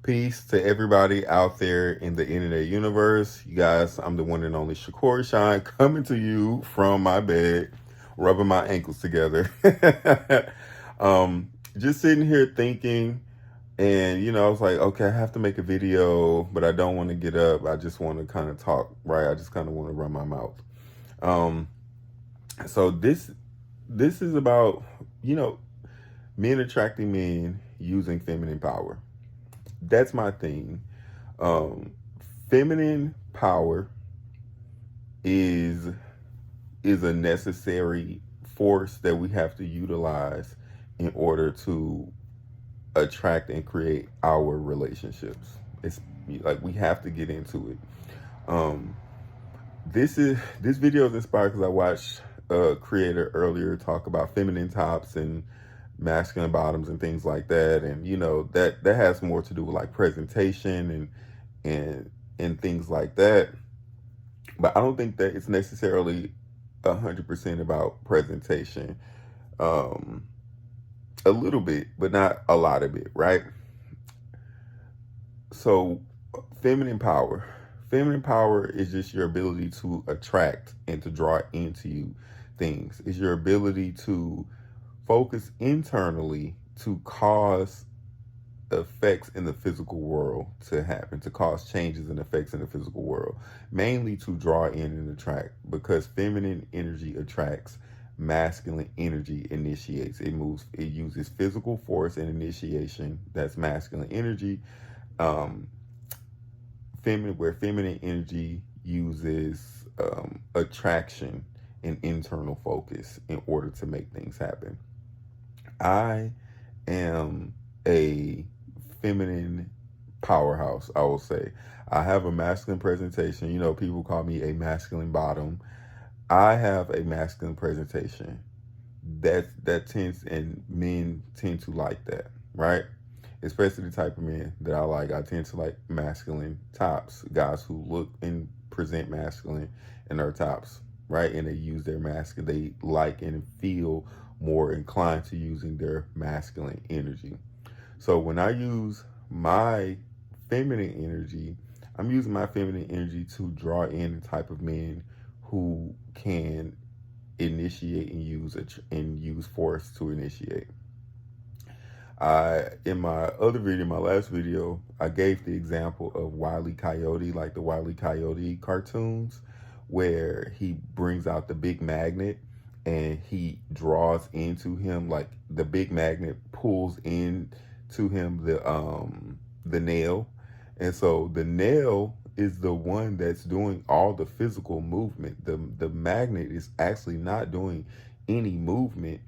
Peace to everybody out there in the internet universe. You guys, I'm the one and only Shakur Shine coming to you from my bed, rubbing my ankles together. Just sitting here thinking, and I was like, okay, I have to make a video, but I don't want to get up. I just want to kind of talk, right? I just kind of want to run my mouth. Um, so this is about, you know, men attracting men using feminine power. That's my thing. Um, Feminine power is is a necessary force that we have to utilize in order to attract and create our relationships. It's like we have to get into it. Um, this video is inspired because I watched a creator earlier talk about feminine tops and masculine bottoms and things like that, and that has more to do with like presentation and things like that. But I don't think that it's necessarily 100% about presentation. Um, a little bit, but not a lot of it, right? So, feminine power. Feminine power is just your ability to attract and to draw into you things. It's your ability to focus internally to cause effects in the physical world to happen, to cause changes and effects in the physical world, mainly to draw in and attract, because feminine energy attracts, masculine energy initiates. It uses physical force and initiation. That's masculine energy. Um, where feminine energy uses attraction and internal focus in order to make things happen. I am a feminine powerhouse, I will say. I have a masculine presentation. People call me a masculine bottom. I have a masculine presentation. That tends, and men tend to like that, right? Especially the type of men that I like. I tend to like masculine tops, guys who look and present masculine in their tops, right? And they use their masculine. They like and feel more inclined to using their masculine energy. So when I use my feminine energy, I'm using my feminine energy to draw in the type of men who can initiate and use force to initiate. In my other video, my last video, I gave the example of Wile E. Coyote, like the Wile E. Coyote cartoons, where he brings out the big magnet and he draws into him, like the big magnet pulls in to him the nail. And so the nail is the one that's doing all the physical movement. The magnet is actually not doing any movement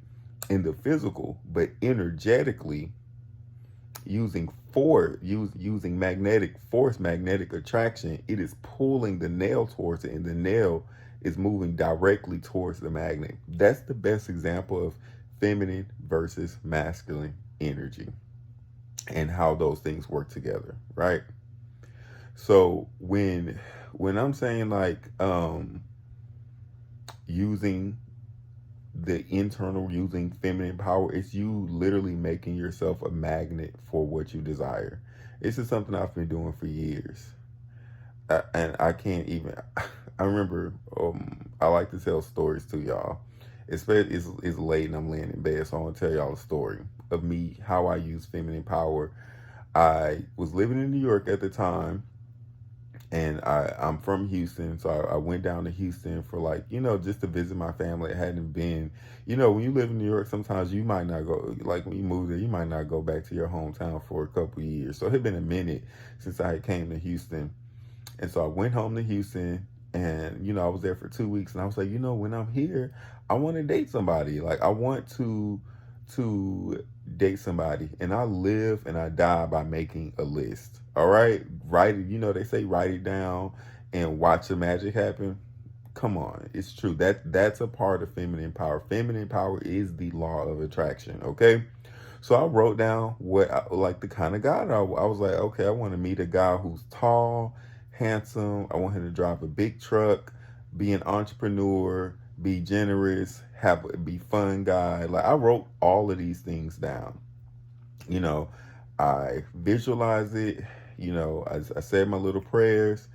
in the physical, but energetically using magnetic force, magnetic attraction, it is pulling the nail towards it, and the nail is moving directly towards the magnet. That's the best example of feminine versus masculine energy and how those things work together, right? So when I'm saying like using the internal, using feminine power, it's you literally making yourself a magnet for what you desire. This is something I've been doing for years. And I can't even I remember I like to tell stories to y'all. It's late and I'm laying in bed, so I want to tell y'all a story of me, how I use feminine power. I was living in New York at the time, and I'm from Houston, so I went down to Houston for, like, just to visit my family. I hadn't been, when you live in New York, sometimes you might not go, like when you move there, you might not go back to your hometown for a couple of years. So it had been a minute since I came to Houston. And so I went home to Houston, and, I was there for 2 weeks, and I was like, when I'm here, I want to date somebody. Like, I want to date somebody, and I live and I die by making a list. All right, write it. They say write it down and watch the magic happen. Come on, it's true. That's a part of feminine power. Feminine power is the law of attraction. Okay, so I wrote down what like the kind of guy I was like, okay, I want to meet a guy who's tall, handsome. I want him to drive a big truck, be an entrepreneur, be generous, be fun guy. Like, I wrote all of these things down. You know, I visualized it. I said my little prayers,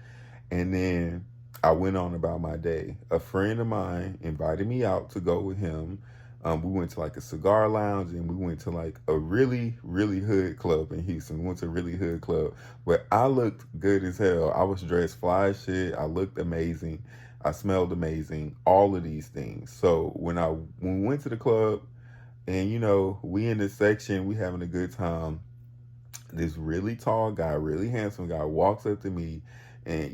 and then I went on about my day. A friend of mine invited me out to go with him. We went to like a cigar lounge, and we went to like a really, really hood club in Houston. We went to a really hood club where I looked good as hell. I was dressed fly as shit. I looked amazing. I smelled amazing. All of these things. So when we went to the club, and we in this section, we having a good time. This really tall guy, really handsome guy walks up to me, and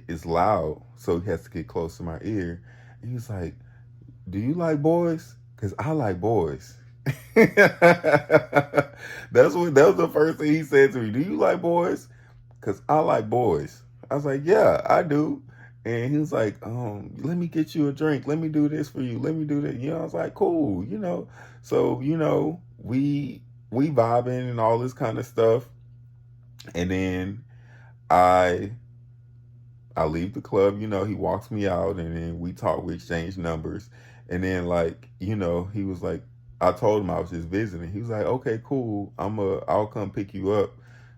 it's loud, so he has to get close to my ear. And he's like, "Do you like boys? Because I like boys." That was the first thing he said to me. "Do you like boys? Because I like boys." I was like, "Yeah, I do." And he was like, "Let me get you a drink. Let me do this for you. Let me do that." I was like, "Cool." So we vibing and all this kind of stuff. And then I I leave the club, he walks me out, and then we talk, we exchange numbers. And then he was like, I told him I was just visiting. He was like, "Okay, cool. I'll come pick you up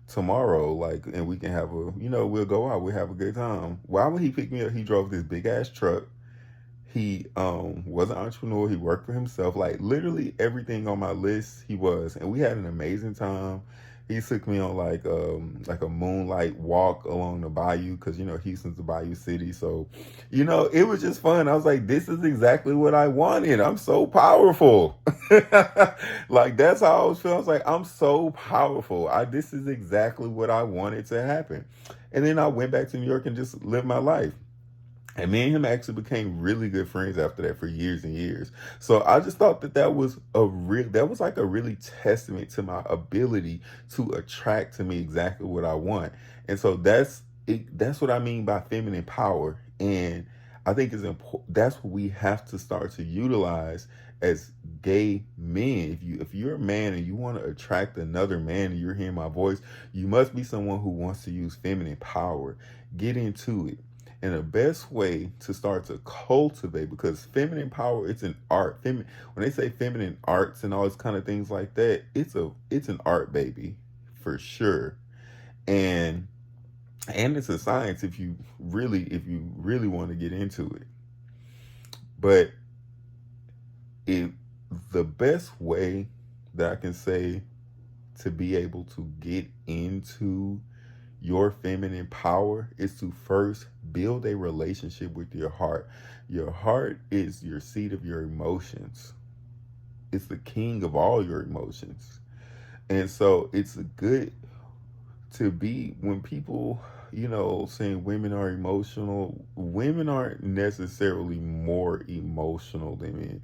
tomorrow, and we can have we'll go out, we'll have a good time." Why would he pick me up? He drove this big ass truck. He was an entrepreneur. He worked for himself. Like literally everything on my list he was. And we had an amazing time. He took me on like a moonlight walk along the bayou, because Houston's a bayou city. So, it was just fun. I was like, this is exactly what I wanted. I'm so powerful. Like that's how I was feeling. I was like, I'm so powerful. This is exactly what I wanted to happen. And then I went back to New York and just lived my life. And me and him actually became really good friends after that for years and years. So I just thought that was like a really testament to my ability to attract to me exactly what I want. And so that's it. That's what I mean by feminine power. And I think it's important. That's what we have to start to utilize as gay men. If you're a man and you want to attract another man, and you're hearing my voice, you must be someone who wants to use feminine power. Get into it. And the best way to start to cultivate, because feminine power, it's an art. When they say feminine arts and all these kind of things like that, it's an art, baby, for sure. And it's a science if you really want to get into it. But the best way that I can say to be able to get into your feminine power is to first build a relationship with your heart. Your heart is your seat of your emotions. It's the king of all your emotions. And so it's good to be, when people, saying women are emotional, women aren't necessarily more emotional than men.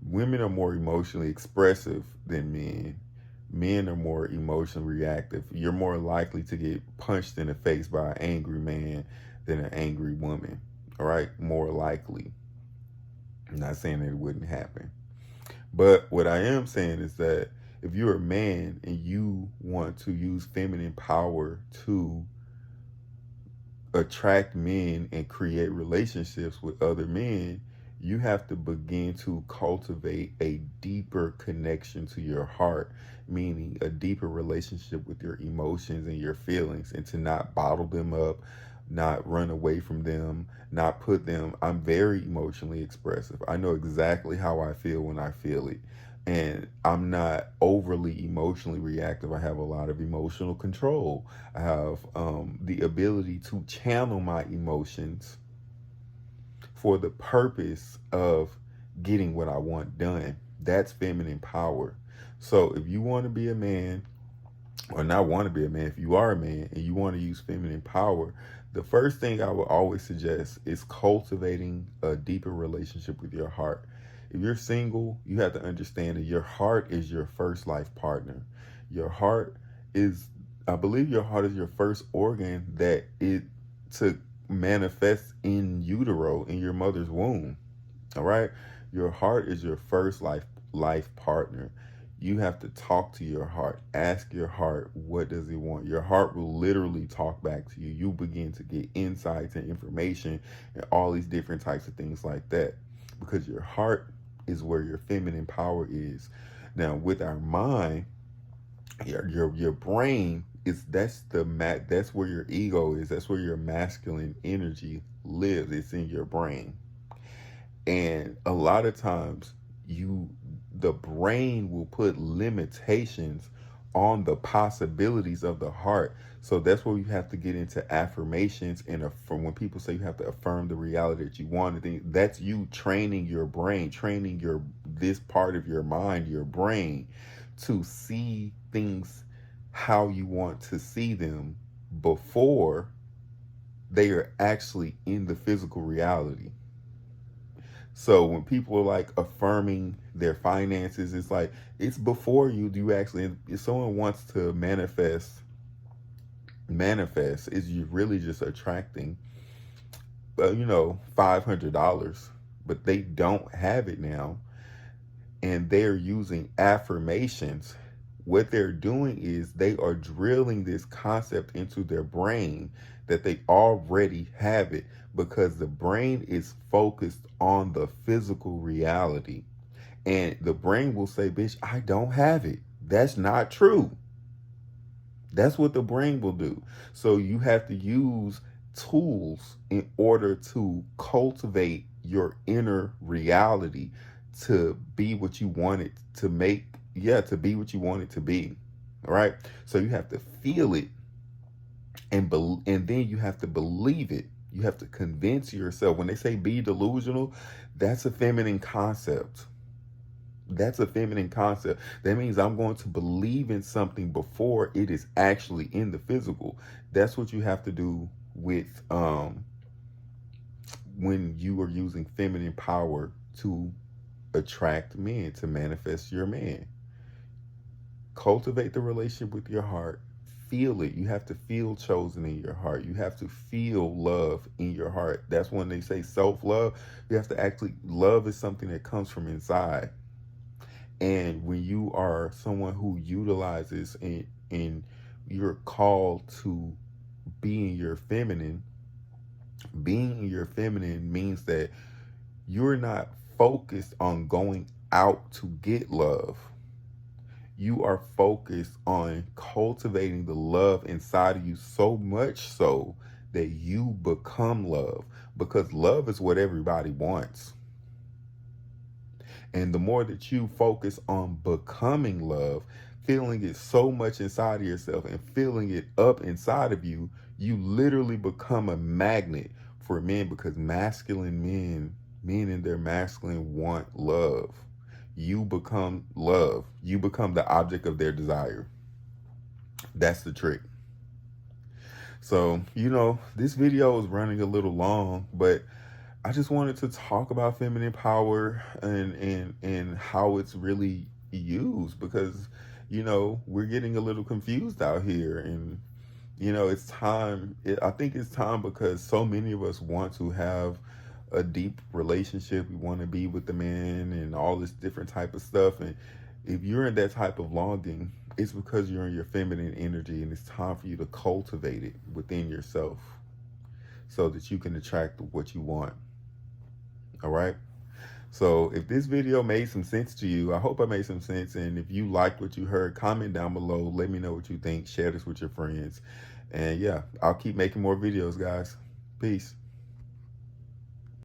Women are more emotionally expressive than men. Men are more emotionally reactive. You're more likely to get punched in the face by an angry man than an angry woman. All right? More likely. I'm not saying that it wouldn't happen. But what I am saying is that if you're a man and you want to use feminine power to attract men and create relationships with other men, you have to begin to cultivate a deeper connection to your heart, meaning a deeper relationship with your emotions and your feelings, and to not bottle them up, not run away from them, not put them. I'm very emotionally expressive. I know exactly how I feel when I feel it. And I'm not overly emotionally reactive. I have a lot of emotional control. I have the ability to channel my emotions for the purpose of getting what I want done. That's feminine power. So if you want to be a man, or not want to be a man, if you are a man and you want to use feminine power, the first thing I would always suggest is cultivating a deeper relationship with your heart. If you're single, you have to understand that your heart is your first life partner. Your heart is, I believe your heart is your first organ that it took manifest in utero, in your mother's womb. All right? Your heart is your first life partner. You have to talk to your heart. Ask your heart, what does it want? Your heart will literally talk back to you. You begin to get insights and information and all these different types of things like that, because your heart is where your feminine power is. Now, with our mind, Your brain is that's where your ego is. That's where your masculine energy lives. It's in your brain. And a lot of times the brain will put limitations on the possibilities of the heart. So that's where you have to get into affirmations and from when people say you have to affirm the reality that you want, that's you training your brain, training your this part of your mind, your brain, to see things how you want to see them before they are actually in the physical reality. So when people are like affirming their finances, it's like it's before you do actually. If someone wants to manifest is you really just attracting, $500, but they don't have it now, and they're using affirmations. What they're doing is they are drilling this concept into their brain that they already have it, because the brain is focused on the physical reality. And the brain will say, bitch, I don't have it. That's not true. That's what the brain will do. So you have to use tools in order to cultivate your inner reality to be what you want it to make, to be what you want it to be. All right. So you have to feel it and then you have to believe it. You have to convince yourself. When they say be delusional, that's a feminine concept. That's a feminine concept. That means I'm going to believe in something before it is actually in the physical. That's what you have to do with when you are using feminine power to attract men, to manifest your man. Cultivate the relationship with your heart. Feel it. You have to feel chosen in your heart. You have to feel love in your heart. That's when they say self-love. You have to actually, love is something that comes from inside. And when you are someone who utilizes and you're called to being your feminine, being your feminine means that you're not focused on going out to get love. You are focused on cultivating the love inside of you, so much so that you become love, because love is what everybody wants. And the more that you focus on becoming love, feeling it so much inside of yourself and feeling it up inside of you, you literally become a magnet for men, because masculine men in their masculine want love. You become love. You become the object of their desire. That's the trick. So, this video is running a little long, but I just wanted to talk about feminine power and how it's really used, because we're getting a little confused out here, and it's time. I think it's time, because so many of us want to have a deep relationship. We want to be with the man and all this different type of stuff, and if you're in that type of longing, it's because you're in your feminine energy, and it's time for you to cultivate it within yourself so that you can attract what you want. All right. So if this video made some sense to you, I hope I made some sense. And if you liked what you heard, comment down below. Let me know what you think. Share this with your friends. And yeah, I'll keep making more videos, guys. Peace.